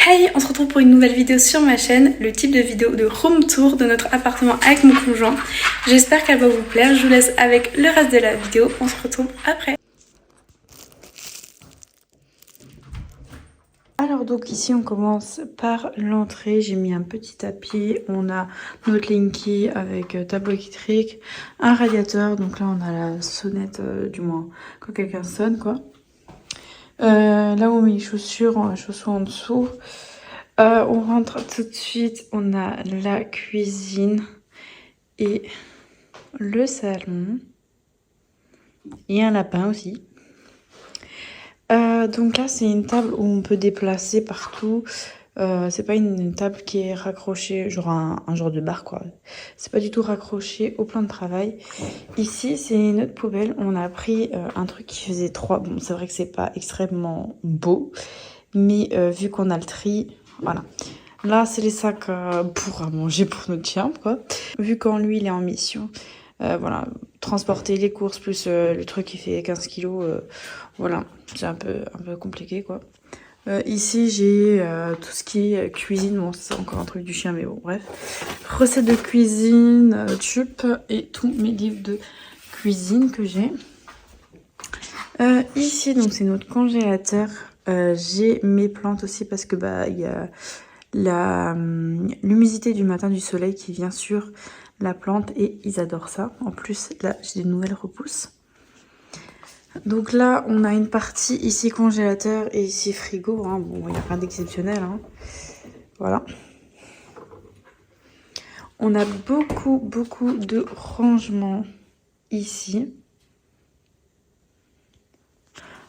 Hey, on se retrouve pour une nouvelle vidéo sur ma chaîne, le type de vidéo de room tour de notre appartement avec mon conjoint. J'espère qu'elle va vous plaire, je vous laisse avec le reste de la vidéo, on se retrouve après. Alors donc ici on commence par l'entrée, j'ai mis un petit tapis, on a notre Linky avec tableau électrique, un radiateur, donc là on a la sonnette, du moins quand quelqu'un sonne quoi. Là où on met les chaussures en dessous. On rentre tout de suite, on a la cuisine et le salon. Et un lapin aussi. Donc là, c'est une table où on peut déplacer partout. C'est pas une table qui est raccrochée, genre un genre de bar quoi. C'est pas du tout raccroché au plan de travail. Ici, c'est notre poubelle. On a pris un truc qui faisait 3. Bon, c'est vrai que c'est pas extrêmement beau. Mais vu qu'on a le tri, voilà. Là, c'est les sacs pour à manger pour notre chien, quoi. Vu qu'en lui, il est en mission, voilà, transporter les courses plus le truc qui fait 15 kilos, voilà, c'est un peu compliqué, quoi. Ici, j'ai tout ce qui est cuisine. Bon, c'est encore un truc du chien, mais bon, bref. Recettes de cuisine, tube et tous mes livres de cuisine que j'ai. Ici, donc, c'est notre congélateur. J'ai mes plantes aussi parce que, bah, il y a l'humidité du matin du soleil qui vient sur la plante et ils adorent ça. En plus, là, j'ai des nouvelles repousses. Donc là, on a une partie ici congélateur et ici frigo. Hein. Bon, il n'y a rien d'exceptionnel. Hein. Voilà. On a beaucoup de rangements ici.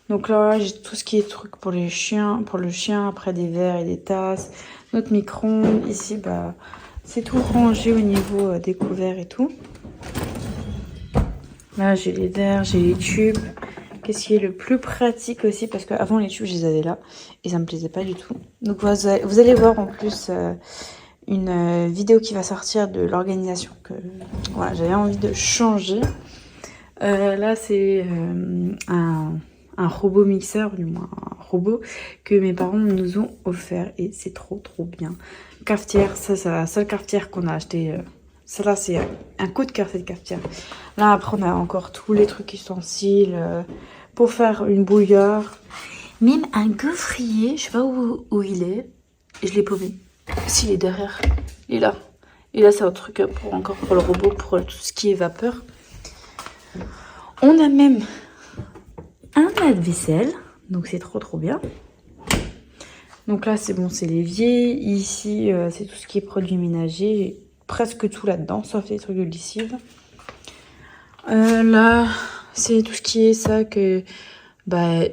Donc là, j'ai tout ce qui est truc pour les chiens, pour le chien, après des verres et des tasses. Notre micro-ondes. Ici, bah, c'est tout rangé au niveau des couverts et tout. Là, j'ai les verres, j'ai les tubes. Qu'est-ce qui est le plus pratique aussi, parce qu'avant les tubes, je les avais là et ça me plaisait pas du tout. Donc vous allez voir en plus une vidéo qui va sortir de l'organisation que voilà, j'avais envie de changer. Là, c'est un robot mixeur, du moins un robot que mes parents nous ont offert et c'est trop bien. Cafetière, ça c'est la seule cafetière qu'on a acheté. Ça là, c'est un coup de cœur cette cafetière. Là, après, on a encore tous les trucs ustensiles pour faire une bouilloire. Même un gaufrier, je sais pas où il est. Et je l'ai paumé. S'il est derrière, il est là. Et là, c'est un truc encore pour le robot, pour tout ce qui est vapeur. On a même un lave-vaisselle. Donc, c'est trop bien. Donc là, c'est bon, c'est l'évier. Ici, c'est tout ce qui est produits ménagers. Presque tout là-dedans, sauf les trucs de lessive. Là, c'est tout ce qui est sac bah,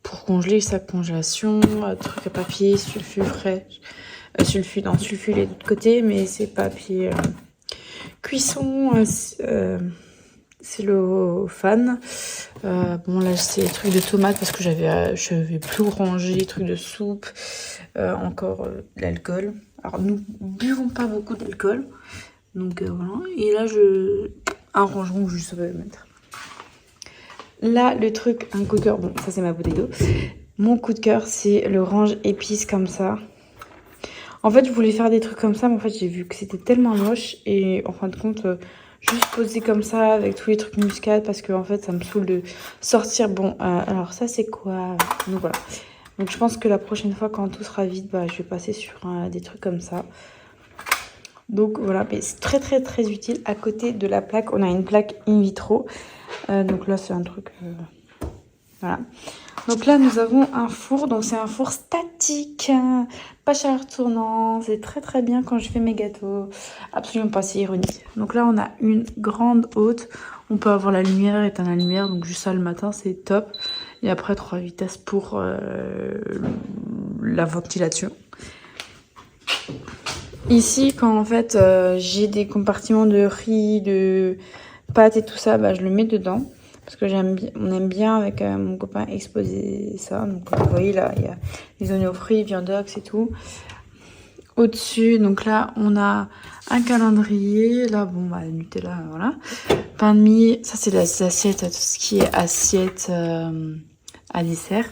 pour congeler, sac congélation, truc à papier, sulfu frais. Sulfu, non, sulfu il est de l'autre côté, mais c'est papier cuisson, cellophane. Bon, là, c'est les trucs de tomates parce que je n'avais plus rangé, les trucs de soupe, encore de l'alcool. Alors, nous buvons pas beaucoup d'alcool. Donc voilà. Et là, un rangement où je savais mettre. Là, le truc, un coup de cœur. Bon, ça, c'est ma bouteille d'eau. Mon coup de cœur, c'est le range épices comme ça. En fait, je voulais faire des trucs comme ça, mais en fait, j'ai vu que c'était tellement moche. Et en fin de compte, juste poser comme ça avec tous les trucs muscade parce que en fait, ça me saoule de sortir. Bon, alors ça, c'est quoi? Donc voilà. Donc je pense que la prochaine fois, quand tout sera vide, bah, je vais passer sur des trucs comme ça. Donc voilà, mais c'est très utile. À côté de la plaque, on a une plaque in vitro. Donc là, c'est un truc... voilà. Donc là, nous avons un four. Donc c'est un four statique. Pas chaleur tournant. C'est très bien quand je fais mes gâteaux. Absolument pas, c'est ironique. Donc là, on a une grande haute. On peut avoir la lumière, éteindre la lumière. Donc juste ça le matin, c'est top. Et après, 3 vitesses pour la ventilation. Ici, quand en fait j'ai des compartiments de riz, de pâtes et tout ça, bah, je le mets dedans. Parce que on aime bien avec mon copain exposer ça. Donc vous voyez là, il y a les oignons frits, viandox et tout. Au-dessus, donc là, on a un calendrier. Là, bon, bah, Nutella, voilà. Pain de mie, ça c'est les assiettes, tout ce qui est assiette à dessert.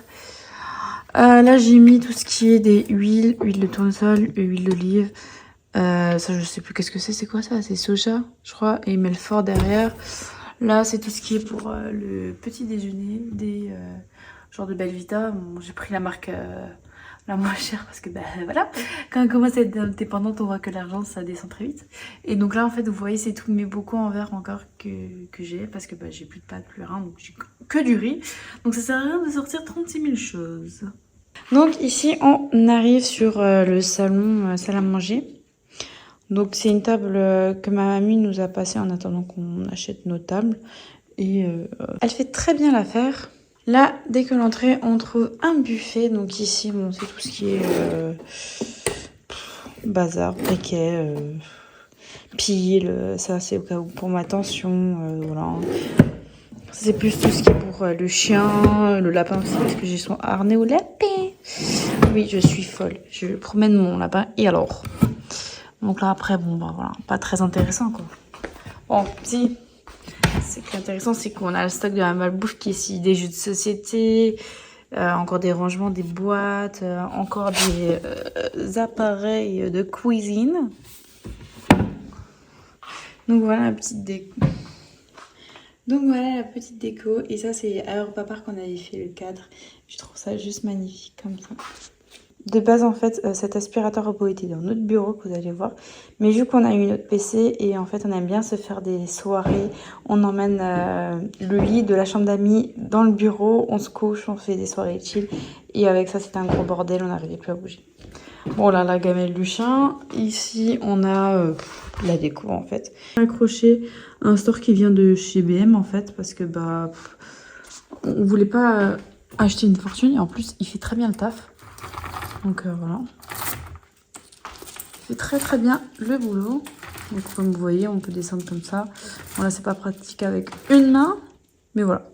Là, j'ai mis tout ce qui est des huiles, huile de tournesol, huile d'olive. Ça, je sais plus qu'est-ce que c'est quoi ça? C'est soja, je crois, et Melfort derrière. Là, c'est tout ce qui est pour le petit déjeuner, des genres de Belvita. Bon, j'ai pris la marque la moins chère parce que, bah voilà, quand on commence à être indépendante, on voit que l'argent, ça descend très vite. Et donc là, en fait, vous voyez, c'est tout mes bocaux en verre encore que j'ai parce que bah, j'ai plus de pâtes, plus rien, donc j'ai que du riz. Donc ça sert à rien de sortir 36 000 choses. Donc ici, on arrive sur le salon, salle à manger. Donc c'est une table que ma mamie nous a passée en attendant qu'on achète nos tables. Et elle fait très bien l'affaire. Là, dès que l'entrée, on trouve un buffet. Donc ici, bon, c'est tout ce qui est bazar, briquet, pile. Ça, c'est au cas où pour ma tension. Voilà. C'est plus tout ce qui est pour le chien, le lapin aussi, parce que j'ai son harnais au lapin. Oui, je suis folle. Je promène mon lapin. Et alors? Donc là, après, bon, bah voilà, pas très intéressant, quoi. Bon, si. Ce qui est intéressant, c'est qu'on a le stock de la malbouffe qui est ici. Des jeux de société, encore des rangements, des boîtes, encore des appareils de cuisine. Donc voilà la petite déco. Et ça, c'est à Europa Park qu'on avait fait le cadre. Je trouve ça juste magnifique comme ça. De base, en fait, cet aspirateur robot était dans notre bureau, que vous allez voir. Mais vu qu'on a eu notre PC et en fait, on aime bien se faire des soirées, on emmène le lit de la chambre d'amis dans le bureau, on se couche, on fait des soirées chill. Et avec ça, c'était un gros bordel, on n'arrivait plus à bouger. Bon, là, la gamelle du chien. Ici, on a la déco, en fait. Accroché un store qui vient de chez BM, en fait, parce que, bah, on voulait pas acheter une fortune. Et en plus, il fait très bien le taf. Donc voilà. Il fait très très bien le boulot. Donc comme vous voyez, on peut descendre comme ça. Bon là, c'est pas pratique avec une main. Mais voilà.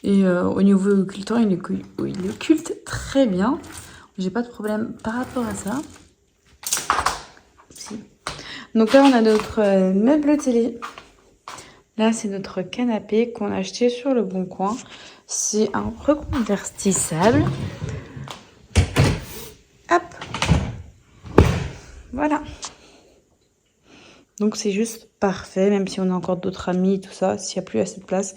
Et au niveau occultant, il occulte très bien. J'ai pas de problème par rapport à ça. Si. Donc là, on a notre meuble télé. Là, c'est notre canapé qu'on a acheté sur le Bon Coin. C'est un reconvertissable. Hop. Voilà. Donc c'est juste parfait, même si on a encore d'autres amis et tout ça. S'il n'y a plus assez de place,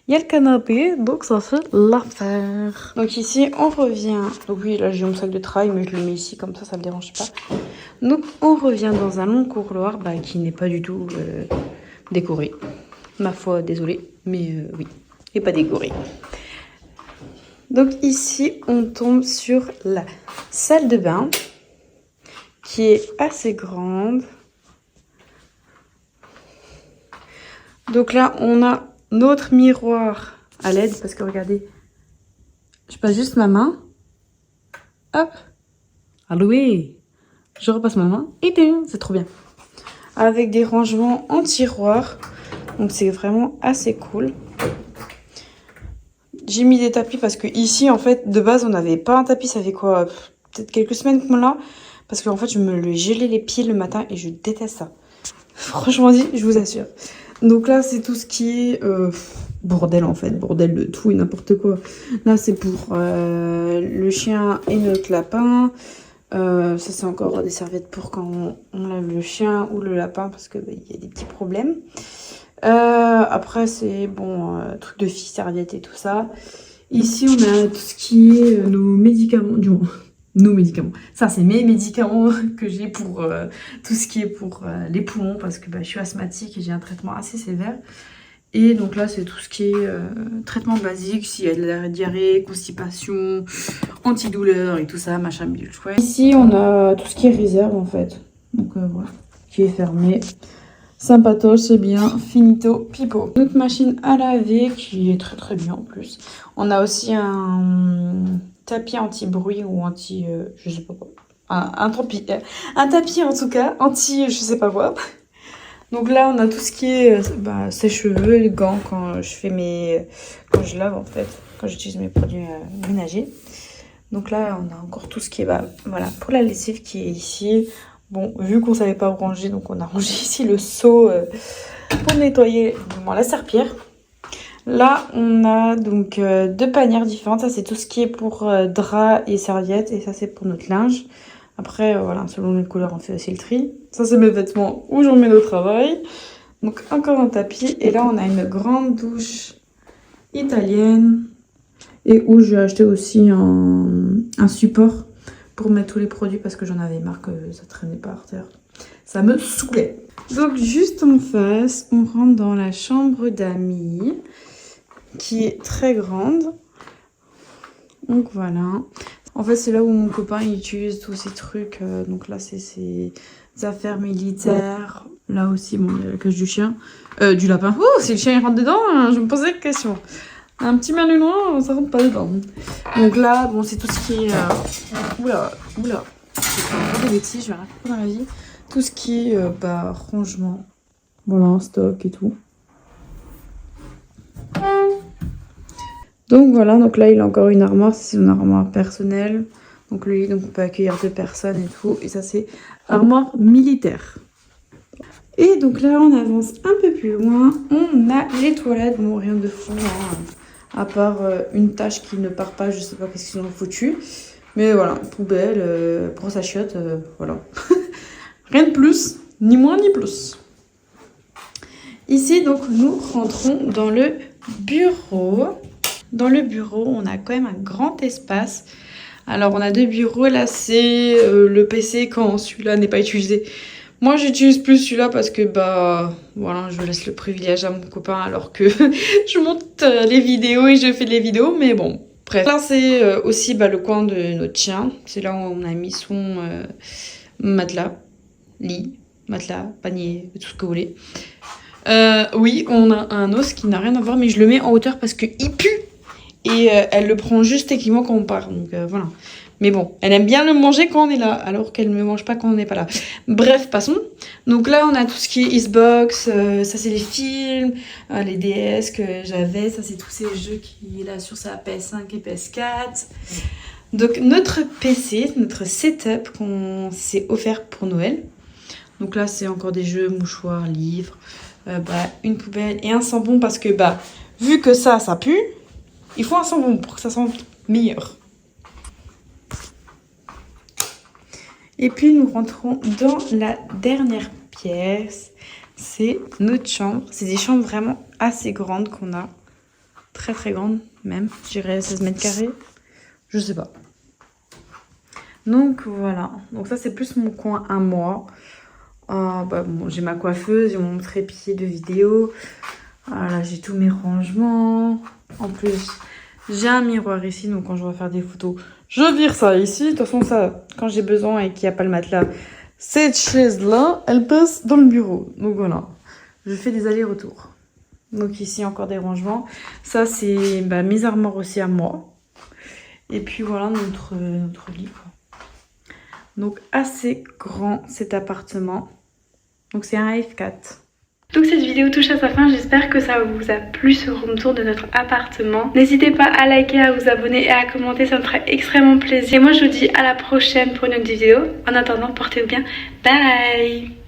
il y a le canapé, donc ça fait l'affaire. Donc ici, on revient. Donc oui, là j'ai mon sac de travail, mais je le mets ici, comme ça me dérange pas. Donc on revient dans un long couloir qui n'est pas du tout décoré. Ma foi, désolée, mais oui, il n'est pas décoré. Donc ici, on tombe sur la salle de bain, qui est assez grande. Donc là, on a notre miroir à LED, parce que regardez, je passe juste ma main. Hop. Alloué. Je repasse ma main. Et c'est trop bien. Avec des rangements en tiroir. Donc c'est vraiment assez cool. J'ai mis des tapis parce que ici, en fait, de base, on n'avait pas un tapis. Ça fait quoi? Peut-être quelques semaines qu'on l'a. Parce qu'en fait, je me le gelais les pieds le matin et je déteste ça. Franchement dit, je vous assure. Donc là, c'est tout ce qui est bordel en fait. Bordel de tout et n'importe quoi. Là, c'est pour le chien et notre lapin. Ça, c'est encore des serviettes pour quand on lave le chien ou le lapin parce qu'il y a des petits problèmes. Après, c'est bon, truc de fille, serviette et tout ça. Ici, on a tout ce qui est nos médicaments. Du moins, nos médicaments. Ça, c'est mes médicaments que j'ai pour tout ce qui est pour les poumons parce que je suis asthmatique et j'ai un traitement assez sévère. Et donc là, c'est tout ce qui est traitement basique, s'il y a de la diarrhée, constipation, antidouleur et tout ça, machin bidule chouette. Ici, on a tout ce qui est réserve en fait. Donc voilà, qui est fermé. Sympatoche, c'est bien, finito, pipo. Notre machine à laver qui est très très bien en plus. On a aussi un tapis anti-bruit ou anti... je sais pas quoi. Un tapis en tout cas, anti... je sais pas quoi. Donc là, on a tout ce qui est sèche-cheveux, les gants quand je lave en fait, quand j'utilise mes produits ménagers. Donc là, on a encore tout ce qui est voilà, pour la lessive qui est ici. Bon, vu qu'on savait pas où ranger, donc on a rangé ici le seau pour nettoyer la serpillière. Là, on a donc deux panières différentes. Ça, c'est tout ce qui est pour draps et serviettes. Et ça, c'est pour notre linge. Après, voilà, selon les couleurs, on fait aussi le tri. Ça, c'est mes vêtements où j'en mets au travail. Donc, encore un tapis. Et là, on a une grande douche italienne. Et où j'ai acheté aussi un support pour mettre tous les produits parce que j'en avais marre que ça traînait par terre. Ça me saoulait. Donc, juste en face, on rentre dans la chambre d'amis qui est très grande. Donc voilà. En fait, c'est là où mon copain il utilise tous ces trucs. Donc là, c'est ses affaires militaires. Là aussi, bon, il y a la cage du chien. Du lapin. Oh, si le chien il rentre dedans, hein, je me posais la question. Un petit malinois, ça rentre pas dedans. Donc là, bon, c'est tout ce qui est... Oula. Je vais faire des bêtises, je vais rien faire dans la vie. Tout ce qui est rangement. Voilà, stock et tout. Donc voilà, donc là il a encore une armoire, c'est une armoire personnelle. Donc le lit, donc on peut accueillir 2 personnes et tout. Et ça c'est armoire militaire. Et donc là on avance un peu plus loin. On a les toilettes, bon rien de fou, hein, à part une tâche qui ne part pas, je sais pas qu'est-ce qu'ils ont foutu. Mais voilà, poubelle, brosse à chiottes, voilà. Rien de plus, ni moins ni plus. Ici donc nous rentrons dans le bureau. Dans le bureau, on a quand même un grand espace. Alors, on a 2 bureaux. Là, c'est le PC quand celui-là n'est pas utilisé. Moi, j'utilise plus celui-là parce que, voilà, je laisse le privilège à mon copain alors que je monte les vidéos et je fais les vidéos. Mais bon, bref. Là, c'est aussi le coin de notre chien. C'est là où on a mis son matelas, lit, matelas, panier, tout ce que vous voulez. Oui, on a un os qui n'a rien à voir, mais je le mets en hauteur parce qu'il pue. Et elle le prend juste techniquement quand on part. Donc voilà. Mais bon, elle aime bien le manger quand on est là, alors qu'elle ne me mange pas quand on n'est pas là. Bref, passons. Donc là, on a tout ce qui est Xbox. Ça, c'est les films, les DS que j'avais. Ça, c'est tous ces jeux qu'il a sur sa PS5 et PS4. Donc notre PC, notre setup qu'on s'est offert pour Noël. Donc là, c'est encore des jeux, mouchoirs, livres, une poubelle et un sambon parce que vu que ça pue, il faut un sambon pour que ça sente meilleur. Et puis nous rentrons dans la dernière pièce. C'est notre chambre. C'est des chambres vraiment assez grandes qu'on a. Très très grandes même. Je dirais 16 mètres carrés. Je sais pas. Donc voilà. Donc ça c'est plus mon coin à moi. Bon, j'ai ma coiffeuse, j'ai mon trépied de vidéo. Là j'ai tous mes rangements. En plus... j'ai un miroir ici, donc quand je vais faire des photos, je vire ça ici. De toute façon, ça, quand j'ai besoin et qu'il n'y a pas le matelas, cette chaise-là, elle passe dans le bureau. Donc voilà, je fais des allers-retours. Donc ici, encore des rangements. Ça, c'est mes armoires aussi à moi. Et puis voilà, notre lit, quoi. Donc assez grand, cet appartement. Donc c'est un F4. Donc cette vidéo touche à sa fin, j'espère que ça vous a plu ce room tour de notre appartement. N'hésitez pas à liker, à vous abonner et à commenter, ça me ferait extrêmement plaisir. Et moi je vous dis à la prochaine pour une autre vidéo. En attendant, portez-vous bien, bye.